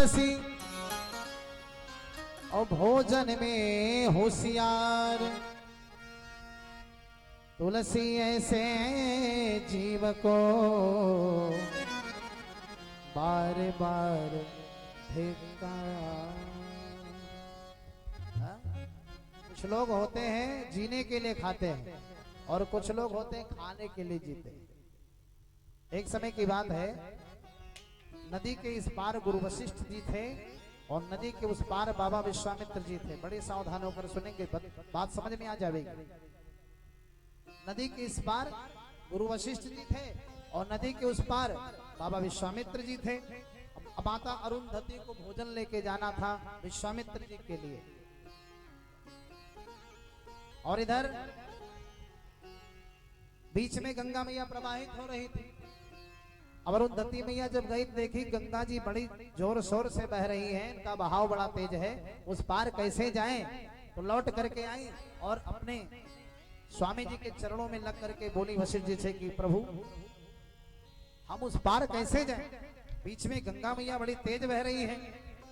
तुलसी और भोजन में होशियार। तुलसी ऐसे जीव को बार बार धिक्कार। कुछ लोग होते हैं जीने के लिए खाते हैं और कुछ लोग होते हैं खाने के लिए जीते हैं। एक समय की बात है, नदी के इस पार गुरु वशिष्ठ जी थे और नदी के उस पार बाबा विश्वामित्र जी थे। बड़े सावधान होकर सुनेंगे, बात समझ में आ जाएगी। नदी के इस पार गुरु वशिष्ठ जी थे और नदी के उस पार बाबा विश्वामित्र जी थे। अब माता अरुंधति को भोजन लेके जाना था विश्वामित्र जी के लिए, और इधर बीच में गंगा मैया प्रवाहित हो रही थी। अब अरुंधति मैया जब गई देखी गंगा जी बड़ी जोर शोर से बह रही हैं, इनका बहाव बड़ा तेज है, उस पार कैसे जाएं? तो लौट करके आई और अपने स्वामी जी के चरणों में लग करके बोली वशिष्ठ जी से कि प्रभु हम उस पार कैसे जाएं? बीच में गंगा मैया बड़ी तेज बह रही है।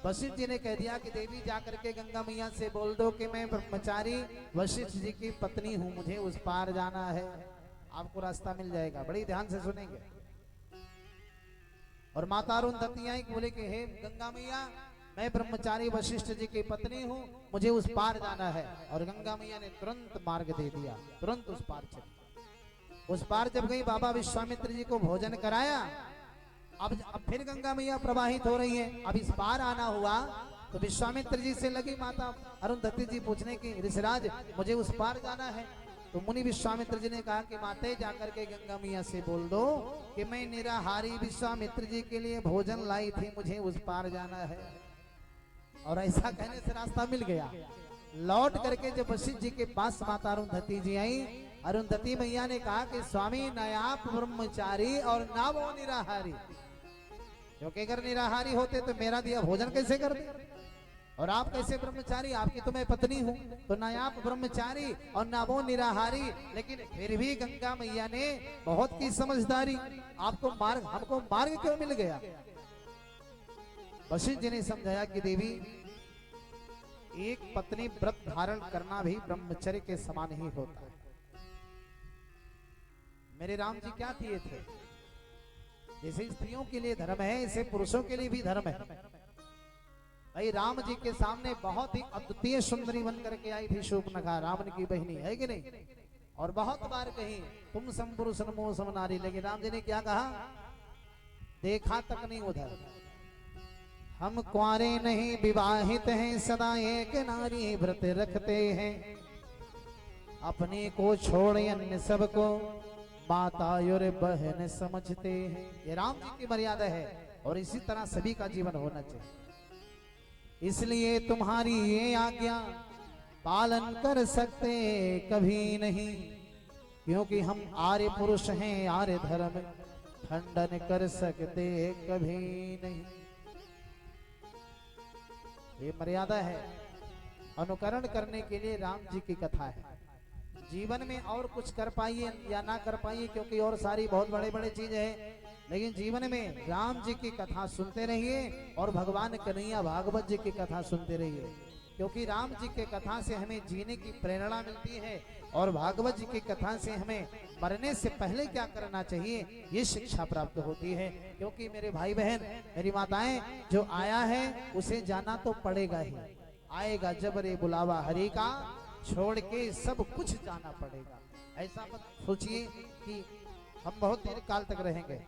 वशिष्ठ जी ने कह दिया कि देवी जाकर के गंगा मैया से बोल दो कि मैं ब्रह्मचारी वशिष्ठ जी की पत्नी हूं, मुझे उस पार जाना है, आपको रास्ता मिल जाएगा। बड़ी ध्यान से सुनेंगे। और माता अरुंधति आई बोले कि हे गंगा मैया, मैं ब्रह्मचारी वशिष्ठ जी की पत्नी हूँ, मुझे उस पार जाना है। और गंगा मैया ने तुरंत मार्ग दे दिया, तुरंत उस पार चली। उस पार जब गई बाबा विश्वामित्र जी को भोजन कराया। अब फिर गंगा मैया प्रवाहित हो रही है। अब इस पार आना हुआ तो विश्वामित्र जी से लगी माता अरुंधति जी पूछने की ऋषिराज मुझे उस पार जाना है। तो मुनि विश्वामित्र जी ने कहा कि माते जाकर के गंगा मैया से बोल दो कि मैं निराहारी विश्वामित्र जी के लिए भोजन लाई थी, मुझे उस पार जाना है। और ऐसा कहने से रास्ता मिल गया। लौट करके जब वशिष्ठ जी के पास माता अरुंधति जी आई, अरुंधति मैया ने कहा कि स्वामी न आप ब्रह्मचारी और ना वो निराहारी, क्योंकि अगर निराहारी होते तो मेरा दिया भोजन कैसे करते, और आप कैसे ब्रह्मचारी, आपकी तो मैं पत्नी हूं। तो ना आप ब्रह्मचारी और ना वो निराहारी, लेकिन फिर भी गंगा मैया ने बहुत की समझदारी, आपको मार्ग, हमको मार्ग क्यों मिल गया? वशिष्ठ जी ने समझाया कि देवी एक पत्नी व्रत धारण करना भी ब्रह्मचर्य के समान ही होता है। मेरे राम जी क्या किए थे? जैसे स्त्रियों के लिए धर्म है, ऐसे पुरुषों के लिए भी धर्म है। भाई राम जी के सामने बहुत ही अद्वितीय सुंदरी बन करके आई थी शूर्पणखा, रावण की बहनी, है कि नहीं? और बहुत बार कही तुम सम पुरुष मोह सम नारी, लेकिन राम जी ने क्या कहा? देखा तक नहीं उधर। हम कुंवारे नहीं विवाहित हैं, सदा एक नारी व्रत रखते हैं, अपने को छोड़ अन्य सबको माता और बहन समझते हैं। ये राम जी की मर्यादा है और इसी तरह सभी का जीवन होना चाहिए। इसलिए तुम्हारी ये आज्ञा पालन कर सकते कभी नहीं, क्योंकि हम आर्य पुरुष हैं, आर्य धर्म खंडन कर सकते कभी नहीं। ये मर्यादा है, अनुकरण करने के लिए राम जी की कथा है। जीवन में और कुछ कर पाइए या ना कर पाइए, क्योंकि और सारी बहुत बड़े बड़े चीजें हैं, लेकिन जीवन में राम जी की कथा सुनते रहिए और भगवान कन्हैया भागवत जी की कथा सुनते रहिए, क्योंकि राम जी के कथा से हमें जीने की प्रेरणा मिलती है और भागवत जी की कथा से हमें मरने से पहले क्या करना चाहिए ये शिक्षा प्राप्त होती है। क्योंकि मेरे भाई बहन, मेरी माताएं, जो आया है उसे जाना तो पड़ेगा ही, आएगा जब रे बुलावा हरि का, छोड़ के सब कुछ जाना पड़ेगा। ऐसा मत सोचिए कि हम बहुत देर काल तक रहेंगे।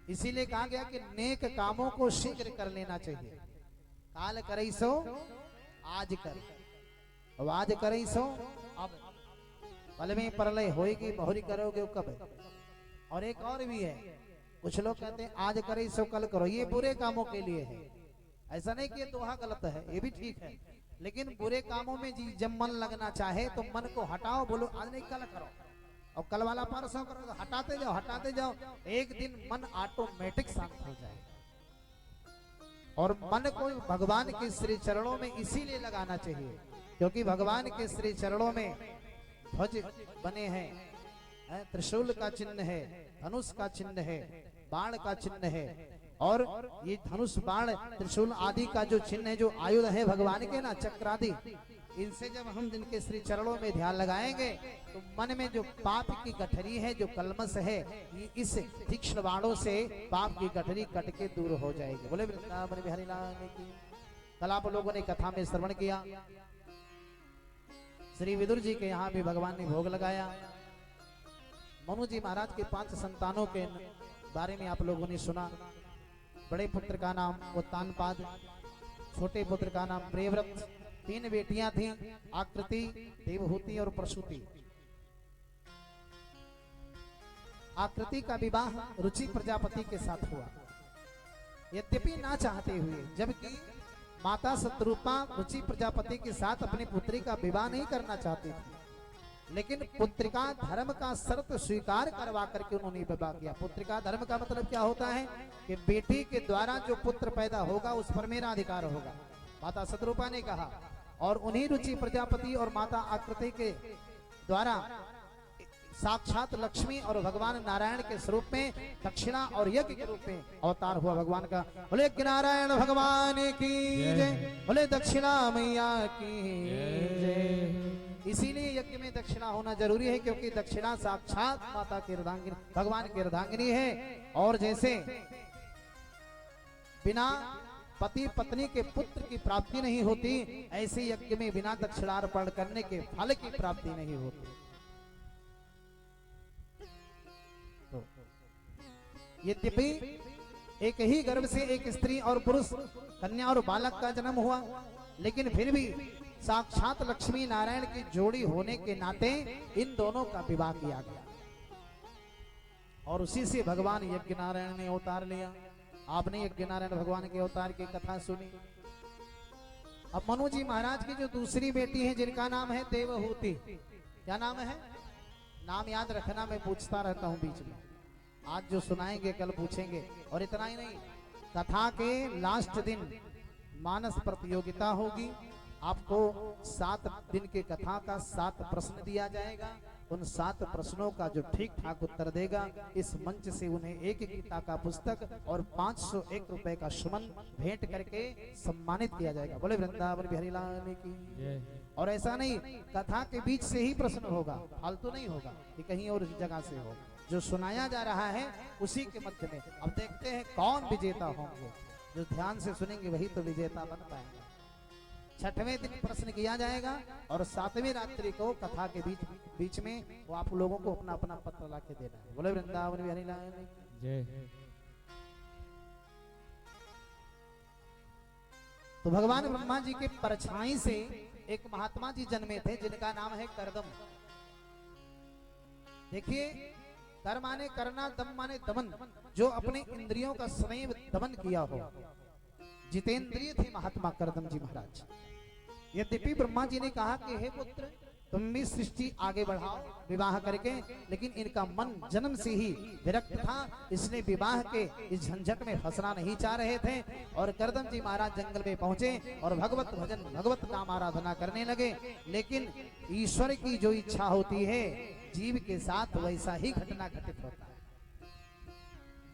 इसीलिए कहा गया कि नेक कामों को शीघ्र कर लेना चाहिए। काल करई सो आज कर, अब आज करई सो अब, पल में परलय होएगी, बहुरी करोगे कब? और एक और भी है, कुछ लोग कहते हैं आज करई सो कल करो, ये बुरे कामों के लिए है। ऐसा नहीं कि ये दोहा गलत है, ये भी ठीक है, लेकिन बुरे कामों में जब मन लगना चाहे तो मन को हटाओ, बोलो आज नहीं कल करो, और कल वाला परसों करो, हटाते जाओ हटाते जाओ, एक दिन मन ऑटोमेटिक शांत हो जाए। और मन को भगवान के श्री चरणों में इसीलिए लगाना चाहिए क्योंकि भगवान के श्री चरणों में ध्वज बने हैं, त्रिशूल का चिन्ह है, धनुष का चिन्ह है, बाण का चिन्ह है, और ये धनुष बाण त्रिशूल आदि का जो चिन्ह है, जो आयुध है भगवान के ना, चक्र आदि, इनसे जब हम जिनके श्री चरणों में ध्यान लगाएंगे तो मन में जो पाप की गठरी है, जो कलमस है, ये इस तीक्ष्ण बाणों से पाप की गठरी कट के दूर हो जाएगी। बोले वृंदावन बिहारी लाल की। कल आप लोगों ने कथा में श्रवण किया, श्री विदुर जी के यहाँ भी भगवान ने भोग लगाया। मनु जी महाराज के 5 संतानों के बारे में आप लोगों ने सुना। बड़े पुत्र का नाम उत्तानपाद, छोटे पुत्र का नाम प्रियव्रत, 3 बेटियां थीं, आकृति, देवहूति और प्रसूति। आकृति का विवाह रुचि प्रजापति के साथ हुआ, यद्यपि ना चाहते हुए, जबकि माता शत्रुपा रुचि प्रजापति के साथ अपनी पुत्री का विवाह नहीं करना चाहती थी, लेकिन पुत्रिका धर्म का शर्त स्वीकार करवा करके उन्होंने विवाह किया। पुत्रिका धर्म का मतलब क्या होता है कि बेटी के द्वारा जो पुत्र पैदा होगा उस पर मेरा अधिकार होगा, माता शत्रुपा ने कहा। और उन्हीं रुचि प्रजापति और माता आकृति के द्वारा साक्षात लक्ष्मी और भगवान नारायण के स्वरूप में दक्षिणा और यज्ञ के रूप में अवतार हुआ भगवान का। बोले नारायण भगवान की जय, बोले दक्षिणा मैया की जय। इसीलिए यज्ञ में दक्षिणा होना जरूरी है, क्योंकि दक्षिणा साक्षात माता की अर्धांगिनी, भगवान की अर्धांगिनी है। और जैसे बिना पति पत्नी के पुत्र की प्राप्ति नहीं होती, ऐसे यज्ञ में बिना दक्षिणार्पण करने के फल की प्राप्ति नहीं होती। यद्यपि एक ही गर्भ से एक स्त्री और पुरुष, कन्या और बालक का जन्म हुआ, लेकिन फिर भी साक्षात लक्ष्मी नारायण की जोड़ी होने के नाते इन दोनों का विवाह किया गया और उसी से भगवान यज्ञ नारायण ने अवतार लिया। आपने यज्ञ नारायण भगवान के अवतार की कथा सुनी। अब मनु जी महाराज की जो दूसरी बेटी है, जिनका नाम है देवहूति, क्या नाम है? नाम याद रखना, मैं पूछता रहता हूं बीच में, आज जो सुनाएंगे कल पूछेंगे। और इतना ही नहीं, कथा के लास्ट दिन मानस प्रतियोगिता होगी। आपको 7 दिन के कथा का 7 प्रश्न दिया जाएगा। उन 7 प्रश्नों का जो ठीक ठाक उत्तर देगा, इस मंच से उन्हें एक गीता का पुस्तक और 501 रुपए का सुमन भेंट करके सम्मानित किया जाएगा। बोले वृंदावन बिहारी लाल की। और ऐसा नहीं, कथा के बीच से ही प्रश्न होगा, फालतू नहीं होगा कि कहीं और जगह से हो। जो सुनाया जा रहा है उसी के मध्य में। अब देखते हैं कौन विजेता होंगे। जो ध्यान से सुनेंगे वही तो विजेता बन पाएंगे। 6वें दिन प्रश्न किया जाएगा और 7वीं रात्रि को कथा के बीच में वो आप लोगों को अपना अपना पत्र ला के देना है। बोले वृंदावन बिहारी लाल की जय। तो भगवान ब्रह्मा जी के परछाई से एक महात्मा जी जन्मे थे, जिनका नाम है करदम। देखिए, कर माने करना, दम माने दमन, जो अपने इंद्रियों का सदैव दमन किया हो, जितेंद्रिय थे महात्मा करदम जी महाराज। यद्यपि ब्रह्मा जी ने कहा कि हे पुत्र, तुम भी सृष्टि आगे बढ़ाओ विवाह करके, लेकिन इनका मन जन्म से ही विरक्त था, इसलिए विवाह के इस झंझट में फंसना नहीं चाह रहे थे। और करदम जी महाराज जंगल में पहुंचे और भगवत भजन, भगवत नाम आराधना करने लगे। लेकिन ईश्वर की जो इच्छा होती है, जीव के साथ वैसा ही घटना घटित होता है।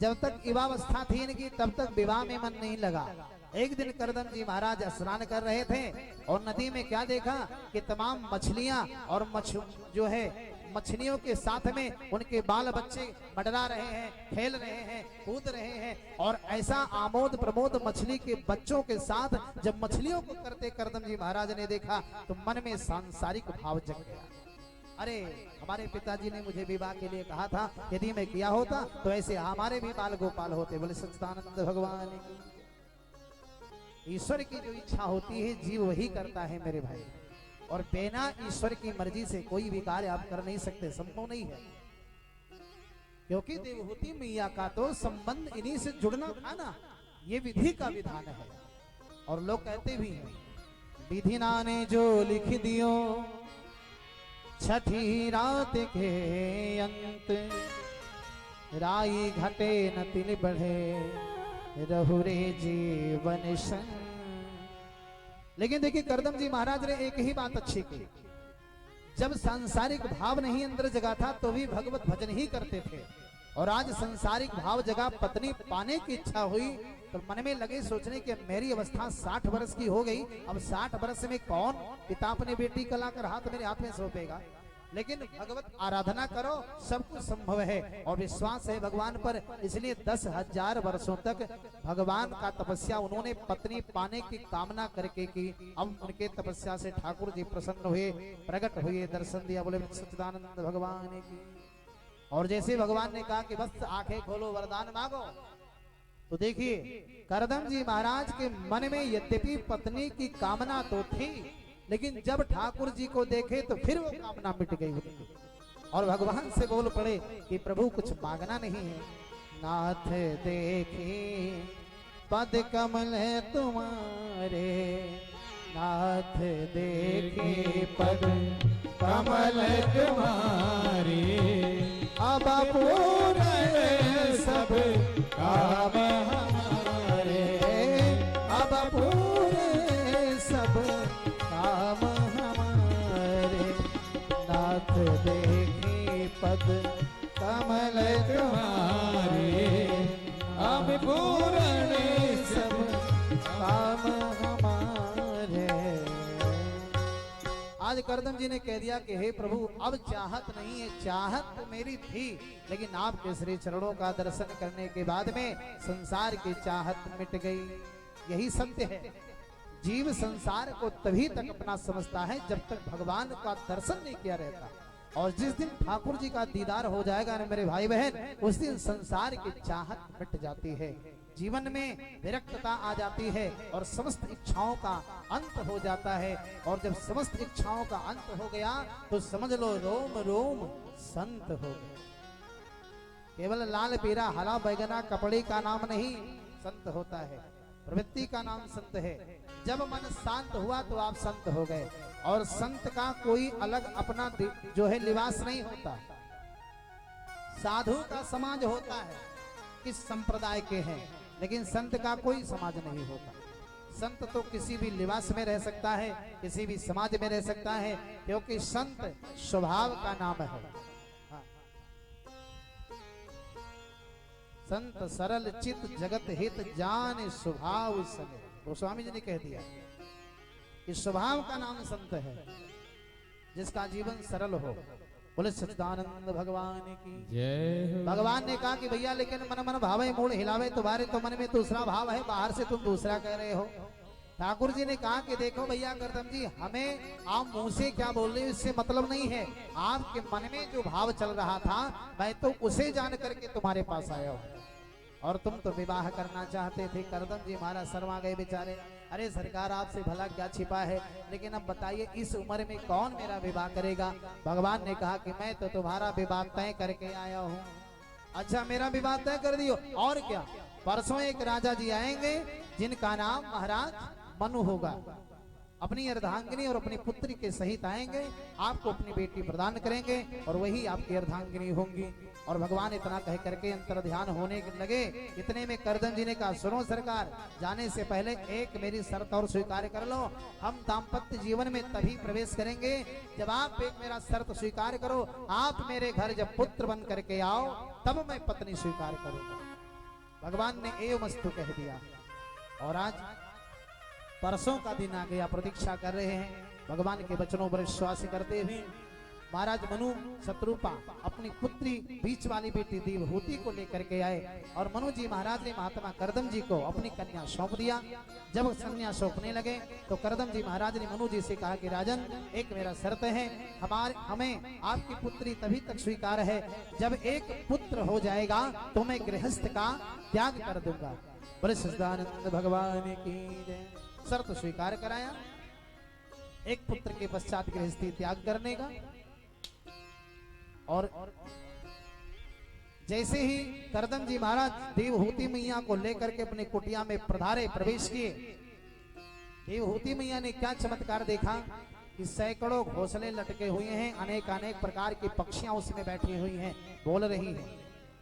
जब तक युवावस्था थी इनकी, तब तक विवाह में मन नहीं लगा। एक दिन करदम जी महाराज स्नान कर रहे थे और नदी में क्या देखा कि तमाम मछलियां और जो है मछलियों के साथ में उनके बाल बच्चे मंडरा रहे हैं, खेल रहे हैं, कूद रहे हैं। और ऐसा आमोद प्रमोद मछली के बच्चों के साथ जब मछलियों को करते करदम जी महाराज ने देखा, तो मन में सांसारिक भाव जग गया। अरे, हमारे पिताजी ने मुझे विवाह के लिए कहा था, यदि मैं किया होता तो ऐसे हमारे भी बाल गोपाल होते। बोले सच्चिदानंद भगवान की। ईश्वर की जो इच्छा होती है, जीव वही करता है मेरे भाई। और बिना ईश्वर की मर्जी से कोई भी कार्य आप कर नहीं सकते, संभव नहीं है। क्योंकि देवहूति मैया का तो संबंध इन्हीं से जुड़ना था ना, ये विधि का विधान है। और लोग कहते भी हैं, विधि ना ने जो लिख दियो छठी रात के अंत, राई घटे न तिल बढ़े रहुरे जीवन संग। लेकिन देखिए, करदम जी महाराज ने एक ही बात अच्छी की, जब सांसारिक भाव नहीं अंदर जगा था तो भी भगवत भजन ही करते थे। और आज संसारिक भाव जगह पत्नी पाने की इच्छा हुई तो मन में लगे सोचने की मेरी अवस्था 60 वर्ष की हो गई, अब 60 वर्ष में कौन पिता अपने बेटी का लाकर हाथ मेरे हाथ में सौंपेगा। लेकिन भगवत आराधना करो, सब कुछ संभव है और विश्वास है भगवान पर। इसलिए 10,000 वर्षों तक भगवान का तपस्या उन्होंने पत्नी पाने की कामना करके की। अब उनके तपस्या से ठाकुर जी प्रसन्न हुए, प्रकट हुए, दर्शन दिया। बोले सच्चिदानंद भगवान की। और जैसे भगवान ने कहा कि बस आंखें खोलो, वरदान मांगो, तो देखिए करदम जी महाराज के मन में यद्यपि पत्नी की कामना तो थी, लेकिन जब ठाकुर जी को देखे तो फिर वो कामना मिट गई उनकी। और भगवान से बोल पड़े कि प्रभु कुछ मांगना नहीं है। नाथ देखे पद कमल तुम्हारे, नाथ देखे पद कमल तुम्हारे, अब पूर्ण सब काम हमारे, अब पूर्ण सब काम हमारे। नाथ देखे पद कमल तुम्हारे, अब पूर्ण सब काम हमारे। आज करदम जी ने कह दिया कि हे प्रभु अब चाहत नहीं है, चाहत तो मेरी थी, लेकिन आपके श्री चरणों का दर्शन करने के बाद में संसार की चाहत मिट गई। यही सत्य है। जीव संसार को तभी तक अपना समझता है जब तक भगवान का दर्शन नहीं किया रहता। और जिस दिन ठाकुर जी का दीदार हो जाएगा ना मेरे भाई बहन, उस दिन संसार की चाहत मिट जाती है, जीवन में विरक्तता आ जाती है और समस्त इच्छाओं का अंत हो जाता है। और जब समस्त इच्छाओं का अंत हो गया तो समझ लो रोम रोम संत हो गए। केवल लाल पीरा हरा बैगना कपड़े का नाम नहीं संत होता है, प्रवृत्ति का नाम संत है। जब मन शांत हुआ तो आप संत हो गए। और संत का कोई अलग अपना जो है लिबास नहीं होता। साधु का समाज होता है, किस संप्रदाय के हैं, लेकिन संत का कोई समाज नहीं होता। संत तो किसी भी लिबास में रह सकता है, किसी भी समाज में रह सकता है, क्योंकि संत स्वभाव का नाम है। हाँ। संत सरल चित जगत हित जान स्वभाव सगे, गोस्वामी जी ने कह दिया कि स्वभाव का नाम संत है, जिसका जीवन सरल हो। बोले सच्चिदानंद भगवान की जय। भगवान ने कहा कि भैया लेकिन मन मन भावे मूड हिलावे, तुम्हारे तो मन में दूसरा भाव है, बाहर से तुम दूसरा कह रहे हो। ठाकुर जी ने कहा कि देखो भैया करदम जी, हमें आप मुंह से क्या बोल रहे हो इससे मतलब नहीं है। आपके मन में जो भाव चल रहा था मैं तो उसे जान करके तुम्हारे पास आया हूँ। और तुम तो विवाह करना चाहते थे। करदम जी महाराज शर्मा गए बेचारे। अरे सरकार आपसे भला क्या छिपा है, लेकिन अब बताइए इस उम्र में कौन मेरा विवाह करेगा। भगवान ने कहा कि मैं तो तुम्हारा विवाह तय करके आया हूँ। अच्छा मेरा विवाह तय कर दियो, और क्या। परसों एक राजा जी आएंगे जिनका नाम महाराज मनु होगा। अपनी अर्धांगिनी और अपनी पुत्री के सहित आएंगे, आपको अपनी बेटी प्रदान करेंगे और वही आपकी अर्धांगिनी होंगी। और भगवान इतना कह करके अंतर ध्यान होने लगे। इतने में करदम जी ने कहा सुनो सरकार, जाने से पहले एक मेरी शर्त और स्वीकार कर लो। हम दाम्पत्य जीवन में तभी प्रवेश करेंगे जब आप एक मेरा शर्त स्वीकार करो। आप मेरे घर जब पुत्र बन करके आओ तब मैं पत्नी स्वीकार करूंगा। भगवान ने एवं मस्तु कह दिया। और आज परसों का दिन आ गया, प्रतीक्षा कर रहे हैं भगवान के वचनों पर विश्वास करते हुए। महाराज मनु शत्रुपा अपनी पुत्री बीच वाली बेटी देवहूति को लेकर के आए और मनु जी महाराज ने महात्मा करदम जी को अपनी कन्या सौंप दिया। जब कन्या सौंपने लगे तो करदम जी महाराज ने मनु जी से कहा कि राजन एक मेरा शर्त है, हमें आपकी पुत्री तभी तक स्वीकार है जब एक पुत्र हो जाएगा तो मैं गृहस्थ का त्याग कर दूंगा। बोले सच्चिदानंद भगवान की जय। शर्त स्वीकार कराया, एक पुत्र के पश्चात गृहस्थी त्याग करने का। और जैसे ही करदम जी महाराज देवहूति मैया को लेकर के अपने कुटिया में पधारे, प्रवेश किए, देवहूति मैया ने क्या चमत्कार देखा कि सैकड़ों घोंसले लटके हुए हैं, अनेक अनेक प्रकार की पक्षियां उसमें बैठी हुई हैं, बोल रही हैं।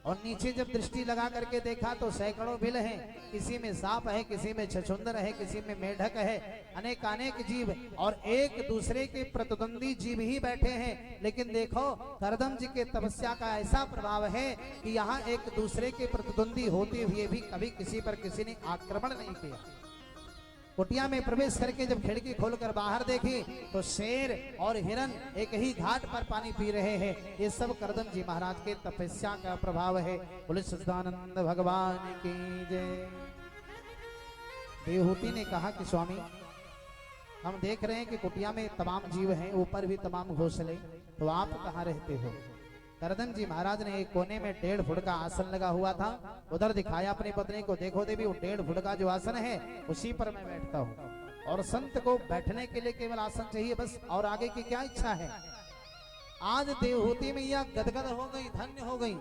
और नीचे जब दृष्टि लगा करके देखा तो सैकड़ों बिल हैं, किसी में सांप है, किसी में छछूंदर है, किसी में मेढक है, अनेकानेक जीव और एक दूसरे के प्रतिद्वंदी जीव ही बैठे हैं। लेकिन देखो करदम जी के तपस्या का ऐसा प्रभाव है कि यहाँ एक दूसरे के प्रतिद्वंदी होते हुए भी कभी किसी पर किसी ने आक्रमण नहीं किया। कुटिया में प्रवेश करके जब खिड़की खोलकर बाहर देखी तो शेर और हिरन एक ही घाट पर पानी पी रहे हैं। ये सब करदम जी महाराज के तपस्या का प्रभाव है। बोले सच्चिदानंद भगवान की जय। देवहूति ने कहा कि स्वामी हम देख रहे हैं कि कुटिया में तमाम जीव हैं, ऊपर भी तमाम घोंसले, तो आप कहाँ रहते हो? करदम जी महाराज ने एक कोने में 1.5 फुट का आसन लगा हुआ था, उधर दिखाया अपनी पत्नी को, देखो देवी वो 1.5 फुट का जो आसन है उसी पर मैं बैठता हूँ। और संत को बैठने के लिए केवल आसन चाहिए बस, और आगे की क्या इच्छा है। आज देवहूति मैया गदगद हो गई, धन्य हो गई।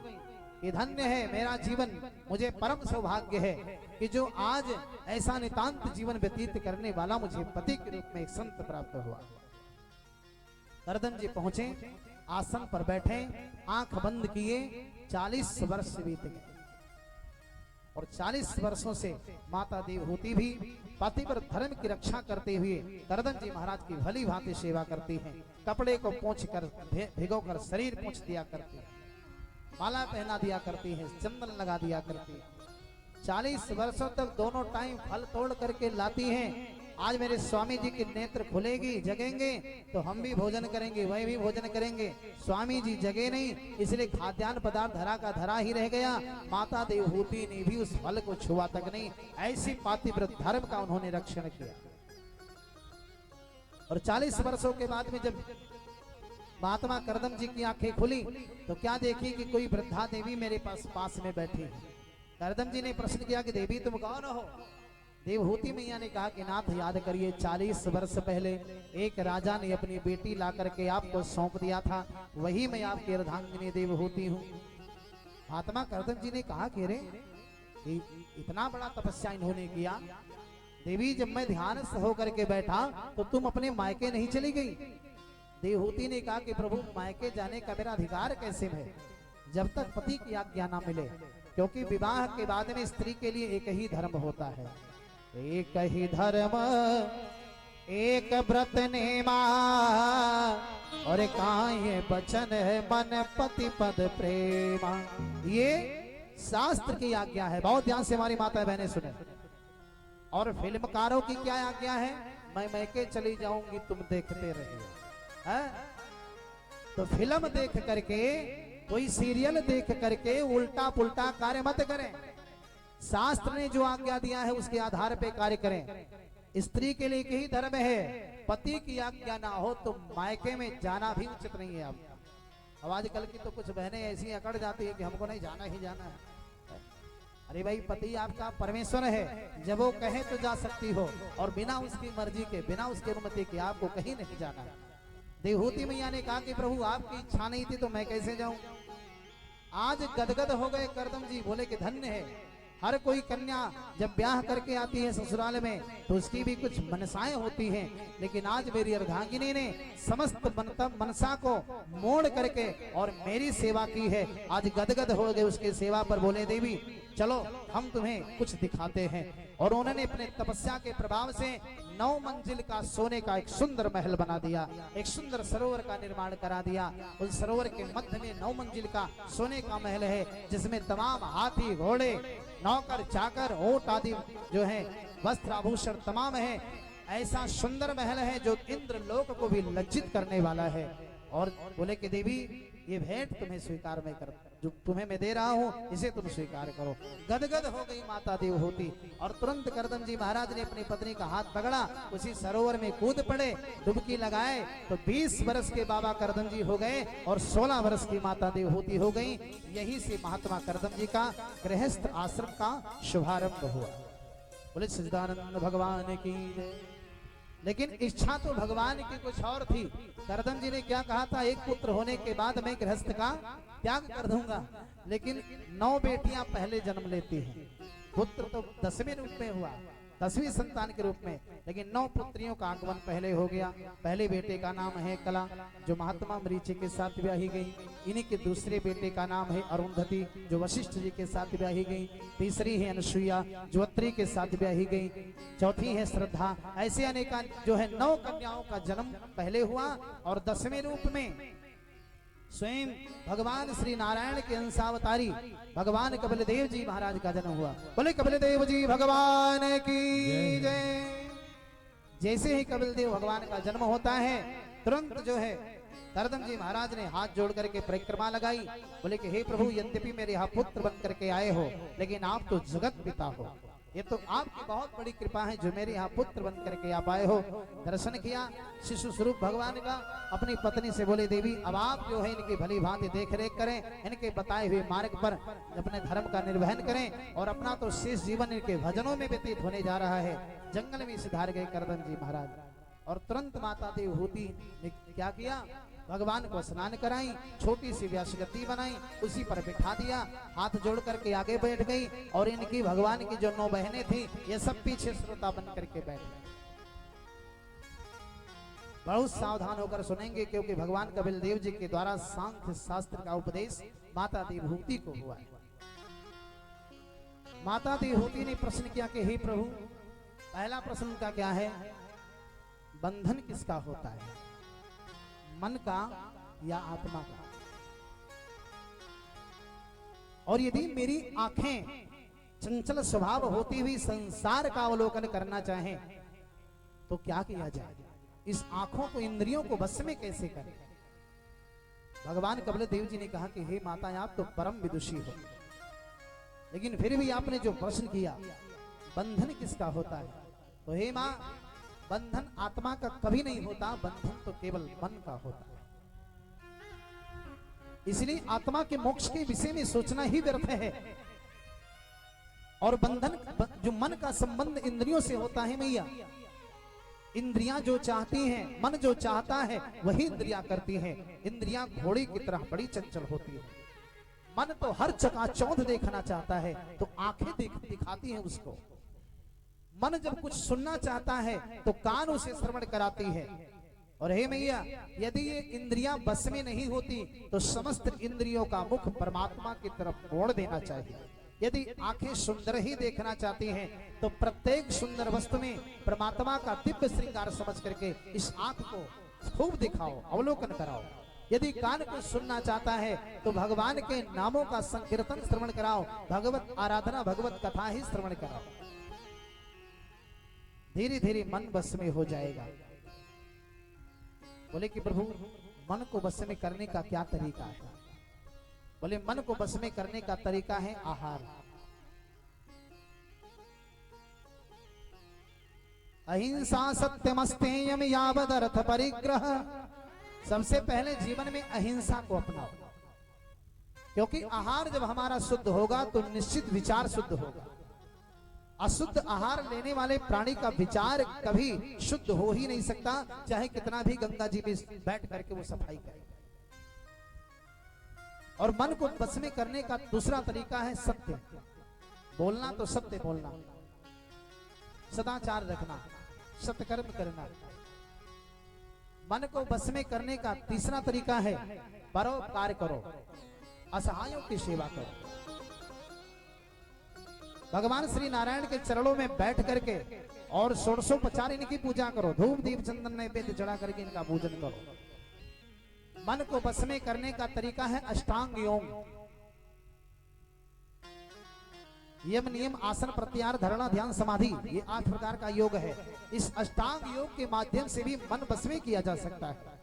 ये धन्य है मेरा जीवन, मुझे परम सौभाग्य है कि जो आज ऐसा नितांत जीवन व्यतीत करने वाला मुझे पति के रूप में एक संत प्राप्त हुआ। करदम जी पहुंचे, आसन पर बैठे, आंख बंद किए, 40 वर्ष बीत गए। और 40 वर्षों से माता देवहूति भी पतिव्रत धर्म की रक्षा करते हुए करदम जी महाराज की भली भांति सेवा करती हैं। कपड़े को पोंछ कर भिगो कर शरीर पोंछ दिया करती है, माला पहना दिया करती है, चंदन लगा दिया करती है। 40 वर्षों तक दोनों टाइम फल तोड़ करके लाती हैं। आज मेरे स्वामी जी की नेत्र खुलेगी, जगेंगे तो हम भी भोजन करेंगे, वह भी भोजन करेंगे। स्वामी जी जगे नहीं, इसलिए खाद्यान्न पदार्थ धरा का धरा ही रह गया। माता देवहूति ने भी उस फल को छुआ तक नहीं। ऐसी पातिव्रत धर्म का उन्होंने रक्षण किया। और 40 वर्षों के बाद में जब महात्मा करदम जी की आंखें खुली तो क्या देखी कि कोई वृद्धा देवी मेरे पास में बैठी है। करदम जी ने प्रश्न किया कि देवी तुम कौन हो? देवहूति मैया ने कहा कि नाथ याद करिए, 40 वर्ष पहले एक राजा ने अपनी बेटी ला करके आपको सौंप दिया था, वही मैं आपकी अर्धांगिनी देवहूति हूँ। महात्मा करदम जी ने कहा कि अरे इतना बड़ा तपस्या इन्होंने किया, देवी जब मैं ध्यानस्थ होकर के बैठा तो तुम अपने मायके नहीं चली गई। देवहूति ने कहा कि प्रभु मायके जाने का मेरा अधिकार कैसे है, जब तक पति की आज्ञा ना मिले, क्योंकि विवाह के बाद में स्त्री के लिए एक ही धर्म होता है, एक ही धर्म एक व्रत नेमा, और काये बचन है मन पति पद प्रेमा। ये शास्त्र की आज्ञा है। बहुत ध्यान से हमारी माता बहनें सुने। और फिल्मकारों की क्या आज्ञा है? मैं मैके चली जाऊंगी, तुम देखते रहिए। तो फिल्म देख करके, कोई सीरियल देख करके उल्टा पुल्टा कार्य मत करें। शास्त्र ने जो आज्ञा दिया है उसके आधार पे कार्य करें। स्त्री के लिए एक ही धर्म है, पति की आज्ञा ना हो तो मायके में जाना भी उचित नहीं है। अब आजकल की तो कुछ बहनें ऐसी अकड़ जाती है कि हमको नहीं जाना ही जाना है। अरे भाई, पति आपका परमेश्वर है, जब वो कहे तो जा सकती हो, और बिना उसकी मर्जी के, बिना उसकी अनुमति के आपको कहीं नहीं जाना है। देवहूति मैया ने कहा कि प्रभु आपकी इच्छा नहीं थी तो मैं कैसे जाऊं। आज गदगद हो गए करदम जी, बोले कि धन्य है। हर कोई कन्या जब ब्याह करके आती है ससुराल में तो उसकी भी कुछ मनसाएं होती हैं, लेकिन आज मेरी अर्धांगिनी ने समस्त मनसा को मोड़ करके और मेरी सेवा की है। आज गदगद हो गए उसकी सेवा पर। बोले देवी चलो हम तुम्हें कुछ दिखाते हैं। और उन्होंने अपने तपस्या के प्रभाव से 9 मंजिल का सोने का एक सुंदर महल बना दिया, एक सुंदर सरोवर का निर्माण करा दिया। उस सरोवर के मध्य में 9 मंजिल का सोने का महल है, जिसमें तमाम हाथी घोड़े नौकर चाकर ऊंट आदि जो है वस्त्र आभूषण तमाम है। ऐसा सुंदर महल है जो इंद्र लोक को भी लज्जित करने वाला है। और बोले कि देवी ये भेंट तुम्हें स्वीकार मैं कर, जो तुम्हें मैं दे रहा हूँ इसे तुम स्वीकार करो। गदगद हो गई माता देवहूति और तुरंत करदम जी महाराज ने अपनी पत्नी का हाथ पकड़ा, उसी सरोवर में कूद पड़े, डुबकी लगाए तो 20 वर्ष के बाबा करदम जी हो गए और 16 वर्ष की माता देवहूति हो गई। यही से महात्मा करदम जी का गृहस्थ आश्रम का शुभारंभ हुआ। बोले सच्चिदानंद भगवान की जय। लेकिन इच्छा तो भगवान की कुछ और थी। करदम जी ने क्या कहा था, एक पुत्र होने के बाद मैं गृहस्थ का त्याग कर दूंगा, लेकिन 9 बेटियां पहले जन्म लेती हैं, पुत्र तो 10वें रूप में हुआ। 10वीं संतान के रूप में, लेकिन 9 पुत्रियों का आगमन पहले हो गया। पहले बेटे का नाम है कला, जो महात्मा मरीचि के साथ ब्याही गई। इन्हीं के दूसरे बेटे का नाम है अरुंधति, जो वशिष्ठ जी के साथ ब्याही गई। तीसरी है अनसुईया, जो अत्रि के साथ ब्याही गई। चौथी है श्रद्धा। ऐसे अनेक जो है 9 कन्याओं का जन्म पहले हुआ, और 10वें रूप में स्वयं भगवान श्री नारायण के अंशावतारी भगवान कपिल देव जी महाराज का जन्म हुआ। बोले कपिल देव जी भगवान की जय। जैसे ही कपिल देव भगवान का जन्म होता है, तुरंत जो है करदम जी महाराज ने हाथ जोड़ करके परिक्रमा लगाई। बोले कि हे प्रभु, यद्यपि मेरे यहाँ पुत्र बन करके आए हो, लेकिन आप तो जगत पिता हो। ये तो आपकी बहुत बड़ी कृपा है जो मेरे यहाँ पुत्र बन करके आप आए हो। दर्शन किया शिशु स्वरूप भगवान का। अपनी पत्नी से बोले, देवी अब आप जो है इनकी भली भांति देख रेख करें, इनके बताए हुए मार्ग पर अपने धर्म का निर्वहन करें, और अपना तो शेष जीवन इनके भजनों में व्यतीत होने जा रहा है। जंगल में सिधार गए करदम जी महाराज, और तुरंत माता देवहूति ने क्या किया, भगवान को स्नान कराई, छोटी सी व्यासगद्दी बनाई, उसी पर बिठा दिया, हाथ जोड़ करके आगे बैठ गई। और इनकी भगवान की जो 9 बहनें थी, ये सब पीछे श्रोता बन करके बैठ गए। बहुत सावधान होकर सुनेंगे, क्योंकि भगवान कपिल देव जी के द्वारा सांख्य शास्त्र का उपदेश माता देवहूति को हुआ है। माता देवहूति ने प्रश्न किया कि हे प्रभु, पहला प्रश्न का क्या है, बंधन किसका होता है, मन का या आत्मा का? और यदि मेरी आंखें चंचल स्वभाव होती हुई संसार का अवलोकन करना चाहें, तो क्या किया जाए? इस आंखों को, इंद्रियों को वश में कैसे करें? भगवान कपिल देव जी ने कहा कि हे माता, आप तो परम विदुषी हो, लेकिन फिर भी आपने जो प्रश्न किया, बंधन किसका होता है, तो हे मां, बंधन आत्मा का कभी नहीं होता, बंधन तो केवल मन का होता है। इसलिए आत्मा के मोक्ष के विषय में सोचना ही व्यर्थ है। और बंधन जो मन का संबंध इंद्रियों से होता है मैया, इंद्रियां जो चाहती हैं, मन जो चाहता है वही इंद्रियां करती हैं। इंद्रियां घोड़े की तरह बड़ी चंचल होती है। मन तो हर चकाचौंध देखना चाहता है, तो आंखें दिखाती हैं उसको। मन जब कुछ सुनना चाहता है तो कान उसे श्रवण कराती है। और हे मैया, यदि ये इंद्रियां बस में नहीं होती तो समस्त इंद्रियों का मुख परमात्मा की तरफ मोड़ देना चाहिए। यदि आंखें सुंदर ही देखना चाहती हैं तो प्रत्येक सुंदर वस्तु में परमात्मा का दिव्य श्रृंगार समझ करके इस आंख को खूब दिखाओ, अवलोकन कराओ। यदि कान को सुनना चाहता है तो भगवान के नामों का संकीर्तन श्रवण कराओ, भगवत आराधना, भगवत कथा ही श्रवण कराओ। धीरे धीरे मन बस में हो जाएगा। बोले कि प्रभु, मन को बस में करने का क्या तरीका है? बोले मन को बस में करने का तरीका है आहार। अहिंसा सत्यमस्तेयम यावद अर्थ परिग्रह। सबसे पहले जीवन में अहिंसा को अपनाओ, क्योंकि आहार जब हमारा शुद्ध होगा तो निश्चित विचार शुद्ध होगा। अशुद्ध आहार लेने वाले प्राणी का विचार कभी शुद्ध हो ही नहीं सकता, चाहे कितना भी गंगा जी में बैठ करके वो सफाई करे। और मन को बस में करने का दूसरा तरीका है सत्य बोलना। तो सत्य बोलना, सदाचार रखना, सत्कर्म करना। मन को बस में करने का तीसरा तरीका है परोपकार करो, असहायों की सेवा करो। भगवान श्री नारायण के चरणों में बैठ करके और 1650 इनकी पूजा करो, धूप दीप चंदन नैवेद्य चढ़ा करके इनका पूजन करो। मन को बस में करने का तरीका है अष्टांग योग। यम नियम आसन प्रत्याहार धारणा ध्यान समाधि, ये 8 प्रकार का योग है। इस अष्टांग योग के माध्यम से भी मन बस में किया जा सकता है।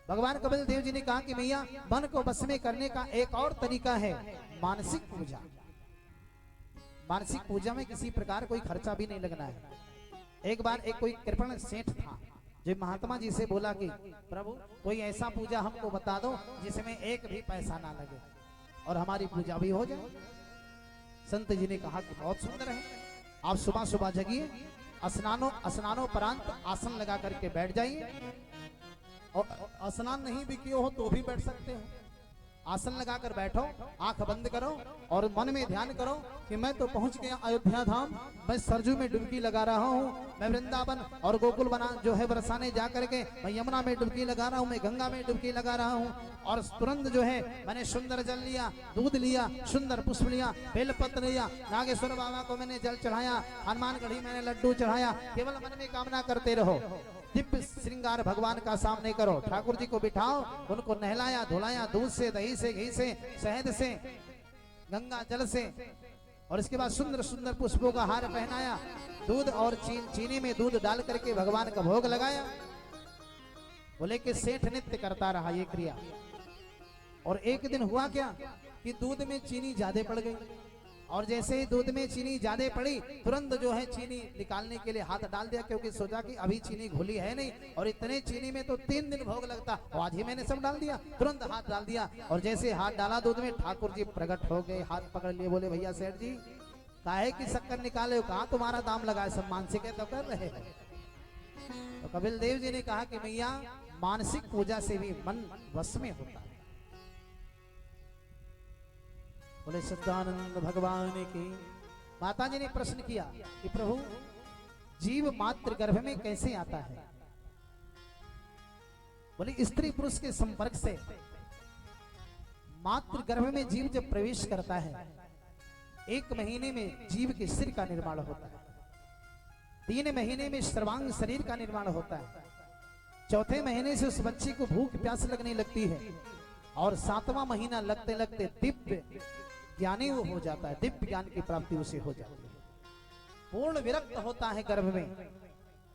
भगवान कपिल देव जी ने कहा कि भैया, मन को बस में करने का एक और तरीका है मानसिक पूजा। मानसिक पूजा में किसी प्रकार कोई खर्चा भी नहीं लगना है। एक बार एक कोई कृपण सेठ था जो महात्मा जी से बोला कि प्रभु, कोई ऐसा पूजा हमको बता दो जिसमें एक भी पैसा ना लगे और हमारी पूजा भी हो जाए। संत जी ने कहा कि बहुत सुंदर है, आप सुबह सुबह जगिए, स्नानोपरांत आसन लगा करके बैठ जाइए, और स्नान नहीं भी किए हो तो भी बैठ सकते हो। आसन लगाकर बैठो, आंख बंद करो और मन में ध्यान करो कि मैं तो पहुंच गया अयोध्या धाम, मैं सरजू में डुबकी लगा रहा हूँ, मैं वृंदावन और गोकुल बना जो है बरसाने जा करके मैं यमुना में डुबकी लगा रहा हूँ, मैं गंगा में डुबकी लगा रहा हूँ। और तुरंत जो है मैंने सुंदर जल लिया, दूध लिया, सुंदर पुष्प लिया, बेलपत्र लिया, नागेश्वर बाबा को मैंने जल चढ़ाया, हनुमान गढ़ी मैंने लड्डू चढ़ाया। केवल मन में कामना करते रहो, दिव्य श्रृंगार भगवान का सामने करो, ठाकुर जी को बिठाओ, उनको नहलाया धुलाया दूध से, दही से, घी से, शहद से, गंगा जल से, और इसके बाद सुंदर सुंदर पुष्पों का हार पहनाया, दूध और चीनी में दूध डाल करके भगवान का भोग लगाया। बोले कि सेठ नित्य करता रहा ये क्रिया। और एक दिन हुआ क्या कि दूध में चीनी ज्यादा पड़ गई, और जैसे ही दूध में चीनी ज्यादा पड़ी तुरंत जो है चीनी निकालने के लिए हाथ डाल दिया, क्योंकि सोचा कि अभी चीनी घुली है नहीं, और इतने चीनी में तो 3 दिन भोग लगता, और आज ही मैंने सब डाल दिया। तुरंत हाथ डाल दिया, और जैसे हाथ डाला दूध में, ठाकुर जी प्रकट हो गए, हाथ पकड़ लिए, बोले भैया सेठ जी काहे की शक्कर निकाले हो, कहा तुम्हारा दाम लगाए, सम्मान से कहते कर रहे हैं। तो कपिल देव जी ने कहा कि भैया मानसिक पूजा से भी मन वश में होता है। बोले सच्चिदानंद भगवान की। माता जी ने प्रश्न किया कि प्रभु जीव मात्र गर्भ में कैसे आता है? बोले स्त्री पुरुष के संपर्क से मात्र गर्भ में जीव जब प्रवेश करता है, 1 महीने में जीव के सिर का निर्माण होता है, 3 महीने में सर्वांग शरीर का निर्माण होता है, 4थे महीने से उस बच्चे को भूख प्यास लगने लगती है, और 7वां महीना लगते लगते दिव्य ज्ञानी वो हो जाता है, दिव्य ज्ञान की प्राप्ति उसे हो जाती है, पूर्ण विरक्त होता है गर्भ में।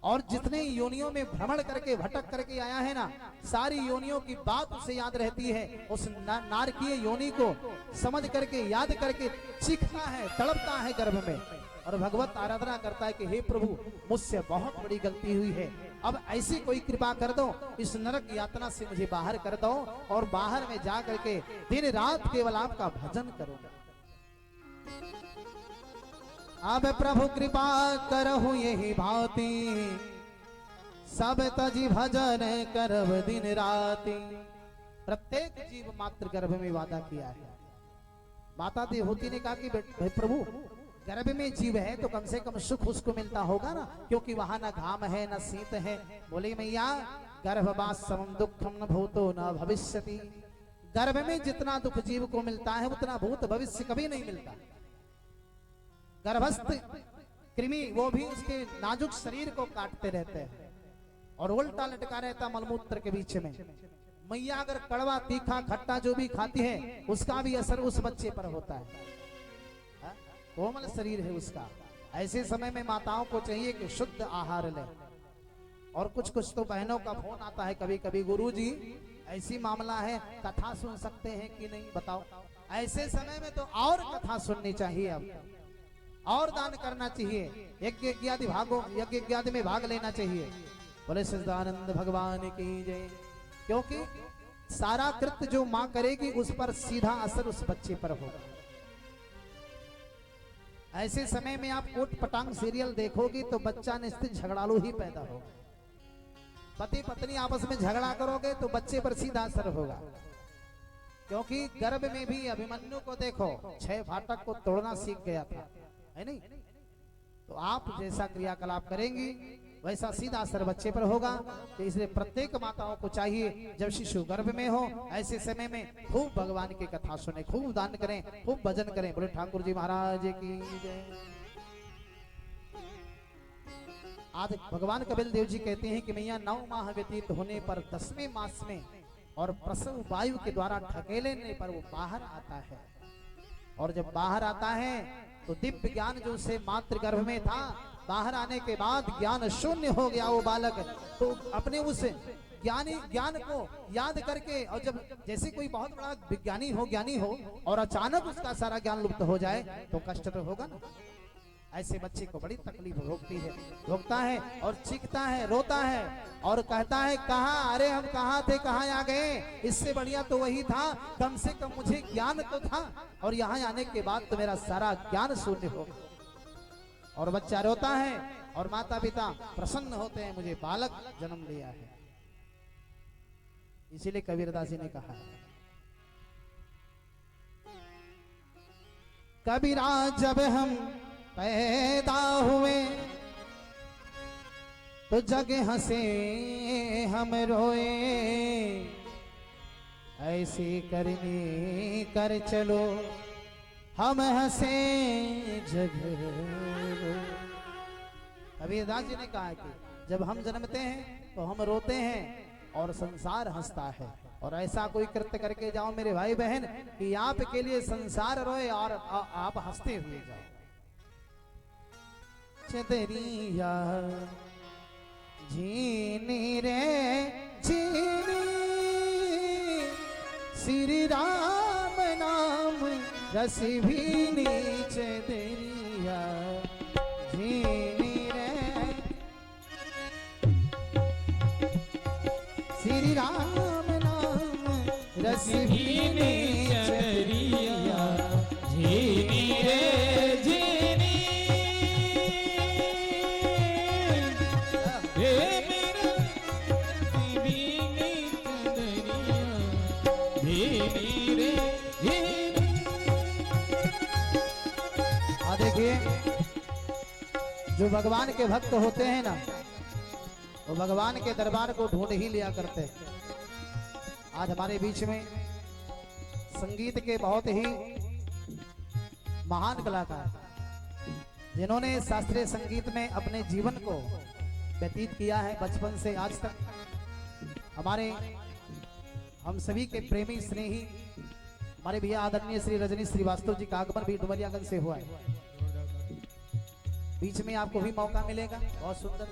और जितने योनियों में भ्रमण करके भटक करके आया है ना, सारी योनियों की बात उसे याद रहती है, उस नारकीय योनि को समझ करके याद करके चीखता है, तड़पता है गर्भ में, और भगवत आराधना करता है कि हे प्रभु मुझसे बहुत बड़ी गलती हुई है, अब ऐसी कोई कृपा कर दो, इस नरक यातना से मुझे बाहर कर दो, और बाहर में जा करके दिन रात केवल आपका भजन करूंगा। अब प्रभु कृपा करहु यही भांति, सब तजी भजन करब दिन राति। प्रत्येक जीव मात्र गर्भ में वादा किया है। माता देवहूति ने कहा कि प्रभु गर्भ में जीव है तो कम से कम सुख उसको मिलता होगा ना, क्योंकि वहां न घाम है न शीत है। बोले मैया गर्भवास समम दुखम न भूतो न भविष्यति। गर्भ में जितना दुख जीव को मिलता है उतना भूत भविष्य कभी नहीं मिलता। गर्भस्थ कृमि वो भी उसके नाजुक शरीर को काटते रहते हैं, और उल्टा लटका रहता मलमूत्र के बीच में। मैया अगर कड़वा तीखा खट्टा जो भी खाती है उसका भी असर उस बच्चे पर होता है, कोमल शरीर है उसका। ऐसे समय में माताओं को चाहिए कि शुद्ध आहार लें। और कुछ कुछ तो बहनों का फोन आता है कभी कभी, गुरुजी ऐसी मामला है, कथा सुन सकते हैं कि नहीं बताओ। ऐसे समय में तो और कथा सुननी चाहिए, अब और दान करना चाहिए, यज्ञ इत्यादि में भाग लेना चाहिए। बोले सच्चिदानंद भगवान की जय। क्योंकि सारा कृत्य जो मां करेगी उस पर सीधा असर उस बच्चे पर होगा। ऐसे समय में आप ऊट पटांग सीरियल देखोगी तो बच्चा निश्चित झगड़ालू ही पैदा होगा। पति पत्नी आपस में झगड़ा करोगे तो बच्चे पर सीधा असर होगा। क्योंकि गर्भ में भी अभिमन्यु को देखो, 6 फाटक को तोड़ना सीख गया था, है नहीं? तो आप जैसा क्रियाकलाप करेंगी वैसा सीधा असर बच्चे पर होगा। तो इसलिए प्रत्येक माताओं को चाहिए जब शिशु गर्भ में हो ऐसे समय में खूब भगवान की कथा सुने, खूब दान करें, खूब भजन करें। बोले ठाकुर जी महाराज की जय। आज भगवान कपिल देव जी कहते हैं कि मैया 9 माह व्यतीत होने पर 10वें मास में और प्रसव वायु के द्वारा ढकेलने पर वो बाहर आता है। और जब बाहर आता है तो दिव्य ज्ञान जो उसे मातृ गर्भ में था, बाहर आने के बाद ज्ञान शून्य हो गया वो बालक। तो अपने उस ज्ञान को याद करके, और जब जैसे कोई बहुत बड़ा विज्ञानी हो, ज्ञानी हो, और अचानक उसका सारा ज्ञान लुप्त हो जाए तो कष्ट तो होगा ना। ऐसे बच्चे को बड़ी तकलीफ भोगता है और चीखता है, रोता है और कहता है कहाँ, अरे हम कहाँ थे, कहाँ आ गए, इससे बढ़िया तो वही था, कम से कम मुझे ज्ञान तो था, और यहाँ आने के बाद तो मेरा सारा ज्ञान शून्य हो। और बच्चा रोता है और माता पिता प्रसन्न होते हैं, मुझे बालक जन्म लिया है। इसीलिए कबीरदास जी ने कहा है कबीरा जब हम पैदा हुए तो जग हंसे हम रोए, ऐसे करने कर चलो हम हंसे जग रो। कबीरदास जी ने कहा है कि जब हम जन्मते हैं तो हम रोते हैं और संसार हंसता है, और ऐसा कोई कृत्य करके जाओ मेरे भाई बहन कि आपके लिए संसार रोए और आप हंसते हुए जाओ। चदरिया झीनी रे झीनी, श्री राम नाम रस भीनी, चदरिया झीनी रे श्री राम नाम रस भीनी, चदरिया झीनी रे झीनी, हे मेरा भीनी चदरिया झीनी रे झीनी। देखिए जो भगवान के भक्त होते हैं ना, वो भगवान के दरबार को ढूंढ ही लिया करते हैं। आज हमारे बीच में संगीत के बहुत ही महान कलाकार जिन्होंने शास्त्रीय संगीत में अपने जीवन को व्यतीत किया है बचपन से आज तक, हम सभी के प्रेमी स्नेही हमारे भैया आदरणीय श्री रजनी श्रीवास्तव जी का आगमन भी डुमरियागंज से हुआ है। बीच में आपको भी मौका मिलेगा, बहुत सुंदर।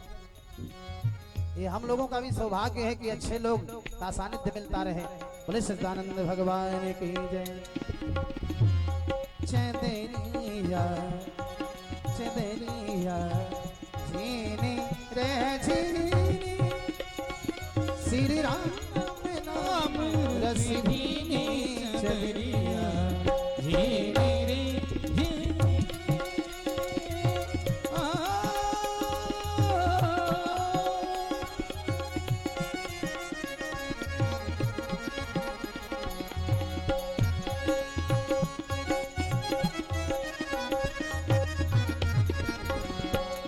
ये हम लोगों का भी सौभाग्य है कि अच्छे लोग का सानिध्य मिलता रहे। बोले सच्चिदानंद भगवान की जय। चंदरिया चंदरिया झीनी रे झीनी, श्री राम नाम रस भीनी, चदरिया झीनी रे झीनी।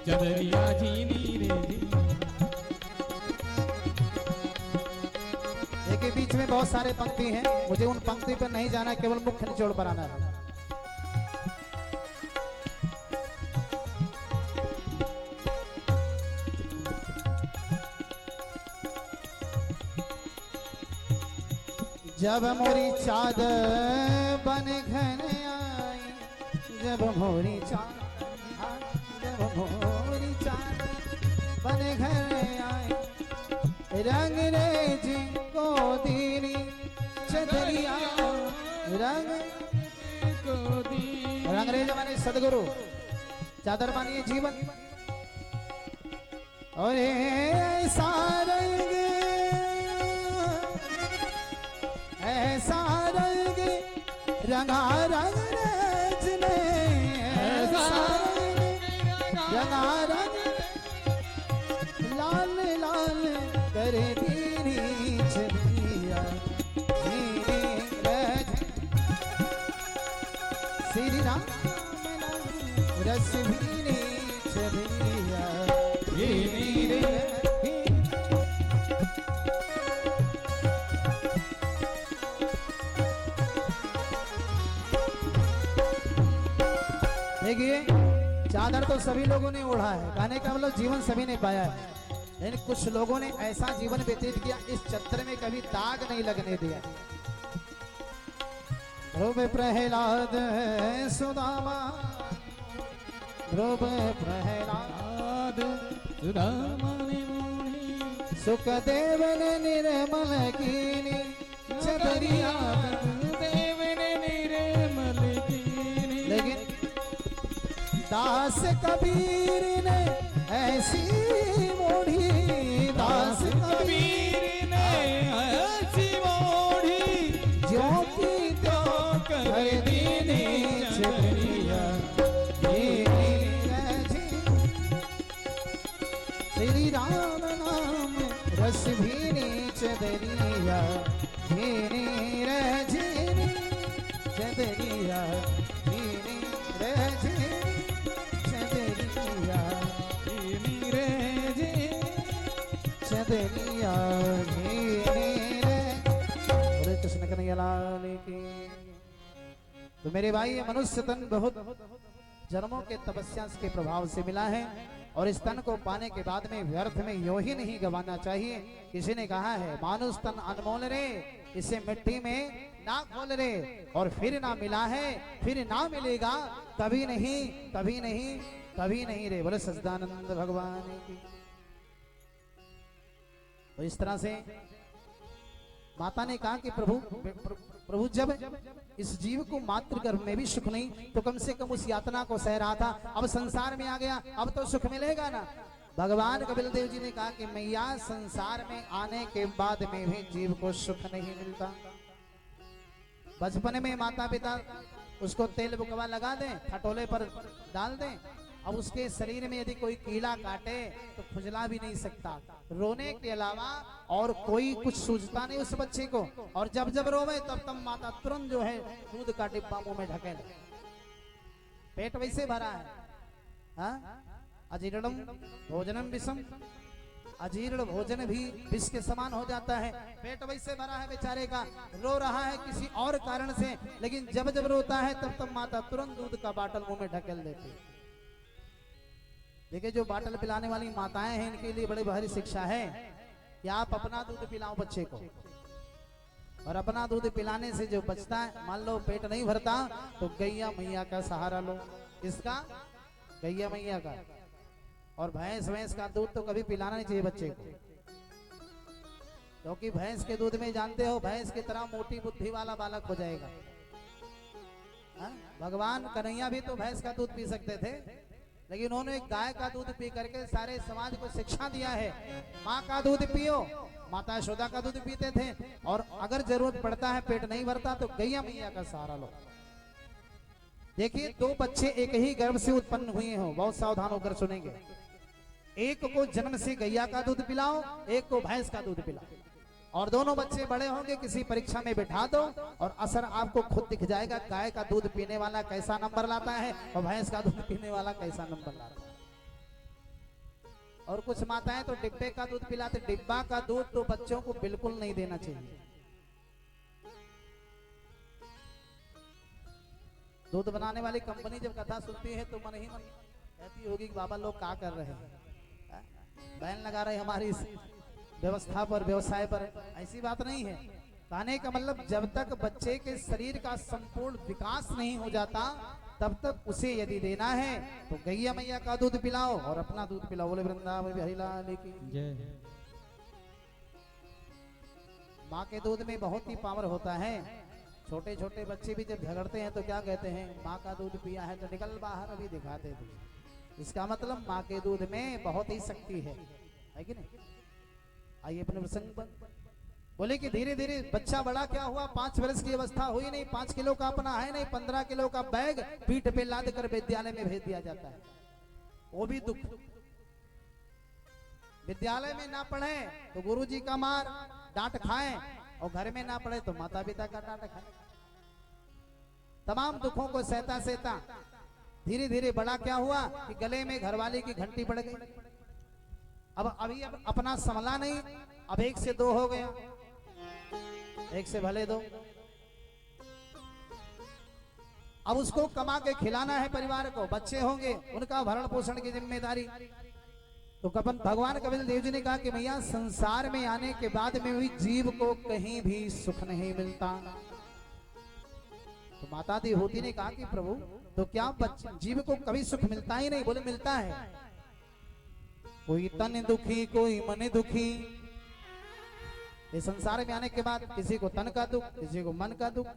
चदरिया झीनी रे झीनी। देखिए बीच में बहुत सारे पंक्ति हैं, मुझे उन पंक्ति पर नहीं जाना, केवल मुख्य निचोड़ पर आना है। जब मोरी चादर बन घन आई, जब मोरी चादर बन घर आई, रंग रे जिनको दीनी चदरिया रंग को दी। रंग रे जो माने सदगुरु, चादर मानिए जीवन, और ऐसा रंग रंगा रंग रेज ने, ऐसा रंगा रंग लाल लाल कर दीनी चदरिया झीनी रेज, श्री राम नाम रस भीनी चदरिया झीनी रे। देखिए चादर तो सभी लोगों ने ओढ़ा है, कहने का मतलब जीवन सभी ने पाया है, लेकिन कुछ लोगों ने ऐसा जीवन व्यतीत किया इस चद्दर में कभी दाग नहीं लगने दिया। ध्रुव प्रहलाद सुदामा, ध्रुव प्रहलाद सुदामा ने मोही, सुखदेव ने निर्मल कीनी चदरिया, देव ने निर्मल कीनी। लेकिन दास कबीर ने ऐसी मोड़ी, दास कबीर ने ऐसी मोड़ी, जो की तो कर दीनी चदरिया श्री राम नाम रस भीनी चदरिया झीनी रे झीनी चदरिया झीनी। देनिया बोले कृष्ण कन्हैया लाल की। तो मेरे भाई ये मनुष्य तन बहुत जन्मों के तपस्या के प्रभाव से मिला है और इस तन को पाने के बाद में व्यर्थ में यूं ही नहीं गंवाना चाहिए। किसी ने कहा है मानुष तन अनमोल रे, इसे मिट्टी में ना खोल रे, और फिर ना मिला है फिर ना मिलेगा, कभी नहीं कभी नहीं कभी नहीं रे। बोले सच्चिदानंद भगवान की। तो इस तरह से माता ने कहा कि प्रभु जब इस जीव को मातृ गर्भ में भी सुख नहीं तो कम से कम उस यातना को सह रहा था, अब संसार में आ गया अब तो सुख मिलेगा ना। भगवान कपिल देव जी ने कहा कि मैया संसार में आने के बाद में भी जीव को सुख नहीं मिलता। बचपन में माता पिता उसको तेल बुकवा लगा दें, खटोले पर डाल दें, अब उसके शरीर में यदि कोई कीड़ा काटे तो खुजला भी नहीं सकता, रोने के अलावा और कोई कुछ सूझता नहीं उस बच्चे को। और जब जब रोवे तब तब माता तुरंत जो है दूध का डिब्बा मुंह में ढकेल, पेट वैसे भरा है। अजीर्णम भोजनम विषम, अजीर्ण भोजन भी विष के समान हो जाता है। पेट वैसे भरा है बेचारे का, रो रहा है किसी और कारण से, लेकिन जब जब रोता है तब तब माता तुरंत दूध का बाटल मुंह में ढकेल देती है। देखिए जो बाटल पिलाने वाली माताएं हैं इनके लिए बड़ी भारी शिक्षा है कि आप अपना दूध पिलाओ बच्चे को, और अपना दूध पिलाने से जो बचता है, मान लो पेट नहीं भरता तो गैया मैया का सहारा लो। किसका? गैया मैया का। और भैंस का दूध तो कभी पिलाना नहीं चाहिए बच्चे को, क्योंकि भैंस के दूध में जानते हो भैंस की तरह मोटी बुद्धि वाला बालक हो जाएगा। भगवान कन्हैया भी तो भैंस का दूध पी सकते थे, लेकिन उन्होंने एक गाय का दूध पी करके सारे समाज को शिक्षा दिया है, माँ का दूध पियो। माता यशोदा का दूध पीते थे, और अगर जरूरत पड़ता है पेट नहीं भरता तो गैया मैया का सहारा लो। देखिए दो बच्चे एक ही गर्भ से उत्पन्न हुए हो, बहुत सावधान होकर सुनेंगे। एक को जन्म से गैया का दूध पिलाओ, एक को भैंस का दूध पिलाओ, और दोनों बच्चे बड़े होंगे किसी परीक्षा में बिठा दो और असर आपको खुद दिख जाएगा, गाय का दूध पीने वाला कैसा नंबर लाता है और भैंस का दूध पीने वाला कैसा नंबर लाता है। और कुछ माताएं तो डिब्बे का दूध पिलाते, डिब्बा का दूध तो बच्चों को बिल्कुल नहीं देना चाहिए। दूध बनाने वाली कंपनी जब कथा सुनती है तो मन ही मन कहती होगी कि बाबा लोग क्या कर रहे हैं, बैन लगा रहे हमारी इस व्यवस्था पर, व्यवसाय पर। ऐसी बात नहीं है। कहने का मतलब जब तक बच्चे के शरीर का संपूर्ण विकास नहीं हो जाता तब तक उसे यदि देना है तो गैया मैया का दूध पिलाओ और अपना दूध पिलाओ। बोले वृंदावन बिहारी लाल की जय। माँ के दूध में बहुत ही पावर होता है। छोटे छोटे बच्चे भी जब झगड़ते हैं तो क्या कहते हैं, माँ का दूध पिया है तो निकल बाहर, अभी दिखाते थे। इसका मतलब माँ के दूध में बहुत ही शक्ति है कि नहीं। आइए अपने प्रसंग पर बोले कि धीरे धीरे बच्चा बड़ा क्या हुआ, 5 वर्ष की अवस्था हुई नहीं, 5 किलो का अपना है नहीं, 15 किलो का बैग पीठ पे लाद कर विद्यालय में भेज दिया जाता है। वो भी दुख, विद्यालय में ना पढ़े तो गुरुजी का मार डांट खाएं, और घर में ना पढ़े तो माता पिता का डांट खाएं। तमाम दुखों को सहता सहता धीरे धीरे बड़ा क्या हुआ कि गले में घरवाली की घंटी पड़ गई। अब अपना संभला नहीं, अब 1 से 2 हो गया, 1 से भले 2। अब उसको कमा के खिलाना है परिवार को, बच्चे होंगे उनका भरण पोषण की जिम्मेदारी। तो भगवान कपिल देव जी ने कहा कि मैया संसार में आने के बाद में भी जीव को कहीं भी सुख नहीं मिलता। तो माता देवहूति ने कहा कि प्रभु तो क्या जीव को कभी सुख मिलता ही नहीं? बोले मिलता है। कोई तन दुखी कोई मन दुखी। इस संसार में आने के बाद किसी को तन का दुख, किसी को मन का दुख।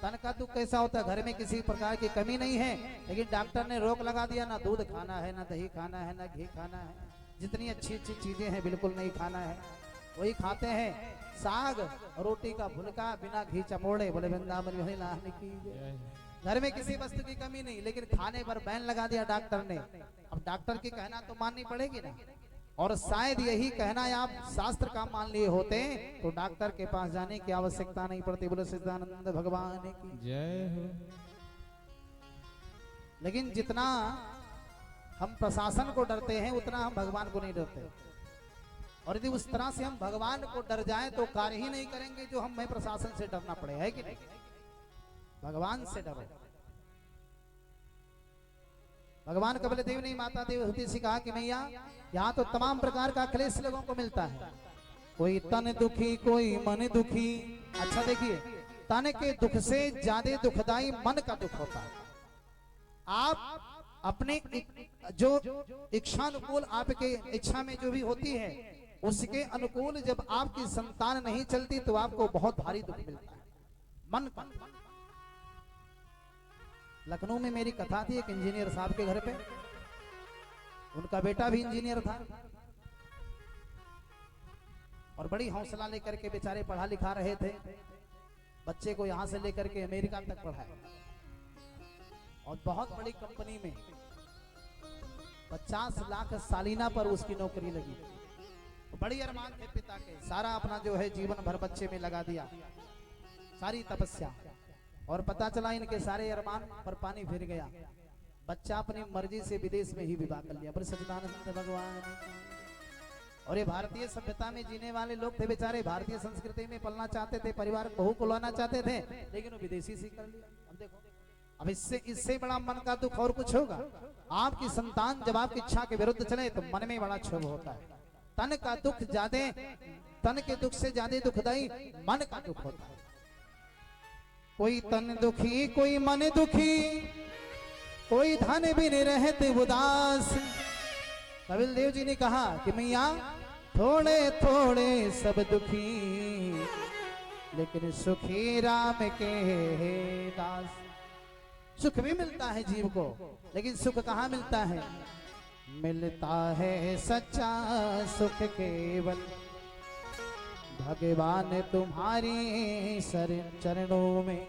तन का दुख कैसा होता है, घर में किसी प्रकार की कमी नहीं है लेकिन डॉक्टर ने रोक लगा दिया, ना दूध खाना है, ना दही खाना है, ना घी खाना है, जितनी अच्छी अच्छी चीजें हैं बिल्कुल नहीं खाना है, वही खाते हैं, साग रोटी का फुलका बिना घी चमोड़े। बोले वृंदावन बिहारी लाल की। घर में किसी वस्तु की कमी नहीं लेकिन खाने पर बैन लगा दिया डॉक्टर ने। अब डॉक्टर की कहना तो माननी पड़ेगी ना, और शायद यही कहना आप शास्त्र का मान लिए होते तो डॉक्टर के पास जाने की आवश्यकता नहीं पड़ती। बोले सच्चिदानंद भगवान की जय हो। लेकिन जितना हम प्रशासन को डरते हैं उतना हम भगवान को नहीं डरते। और यदि उस तरह से हम भगवान को डर जाएं तो कार्य ही नहीं करेंगे जो हमें प्रशासन से डरना पड़े, है कि नहीं? भगवान से डरो। भगवान कपिल देव ने माता देवहूति से कहा कि मैया यहाँ तो तमाम प्रकार का क्लेश लोगों को मिलता है, कोई तन दुखी कोई मन दुखी। अच्छा देखिए, तन के दुख से ज्यादा दुखदाई मन का दुख होता है। आप अपने जो इच्छानुकूल आपके इच्छा में जो भी होती है उसके अनुकूल जब आपकी संतान नहीं चलती तो आपको बहुत भारी दुख मिलता है, मन का। लखनऊ में मेरी कथा थी एक इंजीनियर साहब के घर पे, उनका बेटा भी इंजीनियर था और बड़ी हौसला लेकर के बेचारे पढ़ा लिखा रहे थे, बच्चे को यहां से लेकर के अमेरिका तक पढ़ाया और बहुत बड़ी कंपनी में 50 लाख सालीना पर उसकी नौकरी लगी। बड़ी अरमान थे पिता के, सारा अपना जो है जीवन भर बच्चे में लगा दिया, सारी तपस्या, और पता चला इनके सारे अरमान पर पानी फिर गया। बच्चा अपनी मर्जी से विदेश में ही विवाह कर लिया। पर सच्चिदानंद भगवान, और ये भारतीय सभ्यता में जीने वाले लोग थे बेचारे, भारतीय संस्कृति में पलना चाहते थे, परिवार बहू को लाना चाहते थे, लेकिन वो विदेशी से कर लिया। अब देखो, अब इससे बड़ा मन का दुख और कुछ होगा? आपकी संतान जब आपकी इच्छा के विरुद्ध चले तो मन में बड़ा क्षोभ होता है। तन का दुख ज्यादा, तन के दुख से ज्यादा दुखदाई मन का दुख होता है। कोई तन दुखी कोई मन दुखी, कोई धन बिन रहते उदास। कपिल देव जी ने कहा कि मैया थोड़े थोड़े सब दुखी, लेकिन सुखी राम के दास। सुख भी मिलता है जीव को, लेकिन सुख कहाँ मिलता है? मिलता है सच्चा सुख केवल भगवान तुम्हारी चरणों में।